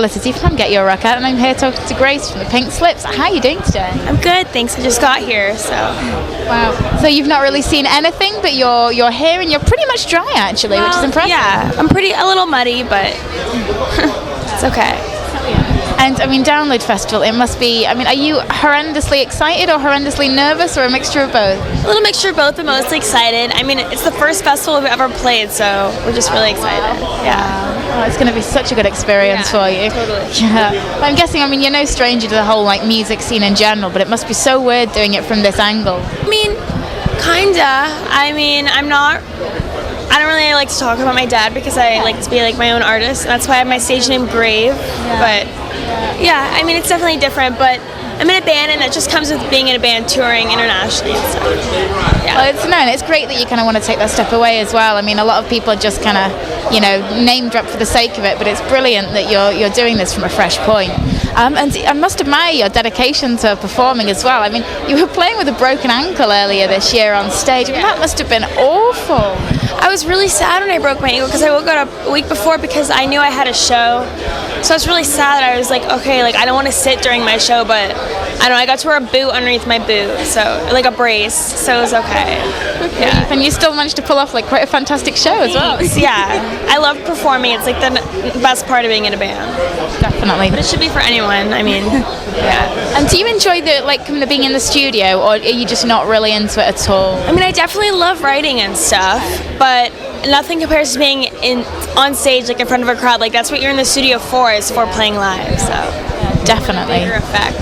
Felicity from Get Your Rock Out, and I'm here talking to Grace from the Pink Slips. How are you doing today? I'm good, thanks. I just got here, so. Wow. So you've not really seen anything, but you're here and you're pretty much dry actually, which is impressive. Yeah, I'm a little muddy, but it's okay. And I mean, Download Festival, it must be, I mean, are you horrendously excited or horrendously nervous or a mixture of both? A little mixture of both, but mostly excited. I mean, it's the first festival we've ever played, so we're just really excited. Yeah. Oh, it's going to be such a good experience for you. Totally. Yeah. I'm guessing, I mean, you're no stranger to the whole like music scene in general, but it must be so weird doing it from this angle. I mean, kinda. I mean, I don't really like to talk about my dad because I like to be like my own artist. That's why I have my stage name Grave. But yeah, I mean, it's definitely different, but I'm in a band, and it just comes with being in a band, touring internationally and stuff. Yeah. Well, it's great that you kind of want to take that step away as well. I mean, a lot of people just kind of, name drop for the sake of it, but it's brilliant that you're doing this from a fresh point. And I must admire your dedication to performing as well. I mean, you were playing with a broken ankle earlier this year on stage. I mean, that must have been awful. I was really sad when I broke my ankle because I woke up a week before because I knew I had a show. So I was really sad. I was like, okay, like I don't want to sit during my show, but I don't know, I got to wear a boot underneath my boot, so like a brace, so it was okay. Yeah. And you still managed to pull off like quite a fantastic show as well. Yeah, I love performing. It's like the best part of being in a band. Definitely. But it should be for anyone. I mean, yeah. And do you enjoy the being in the studio, or are you just not really into it at all? I mean, I definitely love writing and stuff, but nothing compares to being on stage, like in front of a crowd. Like that's what you're in the studio for, is for playing live. So definitely. Bigger effect.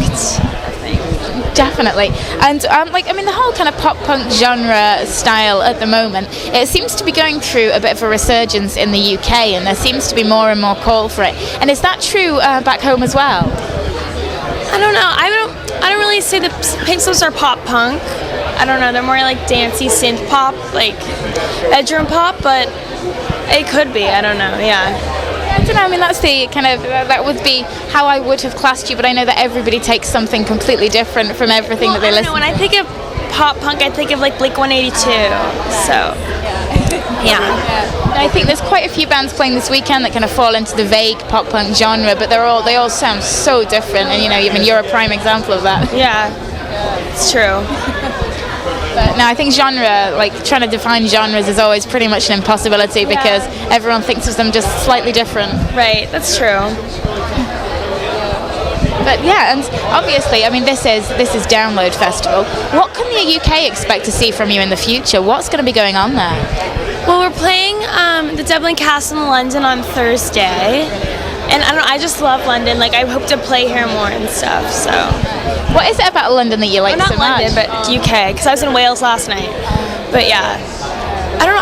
Definitely. And the whole kind of pop punk genre style at the moment, it seems to be going through a bit of a resurgence in the UK, and there seems to be more and more call for it. And is that true back home as well? I don't know. I don't really say the Pink Slips are pop punk. I don't know. They're more like dancey synth pop, like bedroom pop, but it could be. I don't know. Yeah. I don't know, I mean, that's the kind of, that would be how I would have classed you, but I know that everybody takes something completely different from everything that they listen to. When I think of pop punk, I think of like Blink-182, so, yeah. I think there's quite a few bands playing this weekend that kind of fall into the vague pop punk genre, but they all sound so different, and you're a prime example of that. Yeah, it's true. But no, I think genre, like trying to define genres is always pretty much an impossibility because everyone thinks of them just slightly different. Right, that's true. But yeah, and obviously, I mean, this is Download Festival. What can the UK expect to see from you in the future? What's going to be going on there? Well, we're playing the Dublin Castle in London on Thursday. And I just love London. Like, I hope to play here more and stuff, so. What is it about London that you like so much? Not London, but UK, because I was in Wales last night. But yeah. I don't know,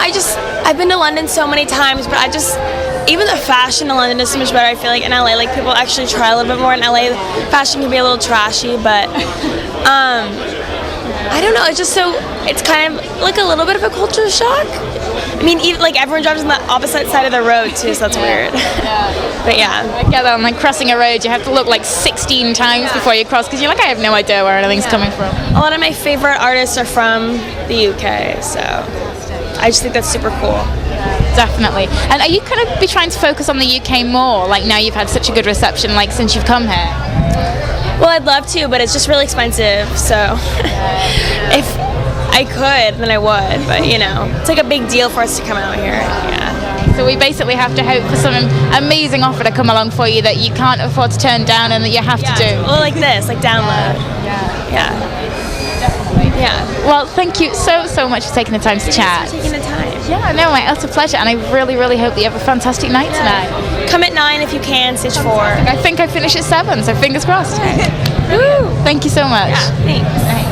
I've been to London so many times, but even the fashion in London is so much better, I feel like, in LA. Like, people actually try a little bit more. In LA, fashion can be a little trashy, but, I don't know, it's kind of like a little bit of a culture shock. I mean, even like everyone drives on the opposite side of the road too, so that's weird. Yeah. But yeah. I get that. I'm like crossing a road, you have to look like 16 times before you cross because you're like, I have no idea where anything's coming from. A lot of my favorite artists are from the UK, so I just think that's super cool. Definitely. And are you kind of be trying to focus on the UK more? Like now you've had such a good reception, like since you've come here. Well, I'd love to, but it's just really expensive. So if I could, then I would. But it's like a big deal for us to come out here. Yeah. So we basically have to hope for some amazing offer to come along for you that you can't afford to turn down and that you have to do. Well, like this, like Download. Yeah. Definitely. Yeah. Well, thank you so much for taking the time to chat. Thanks for taking the time. Yeah, no, my utter pleasure, and I really hope that you have a fantastic night tonight. Come at 9 if you can, stage 4. I think I finish at 7, so fingers crossed. Woo! Thank you so much. Yeah, thanks.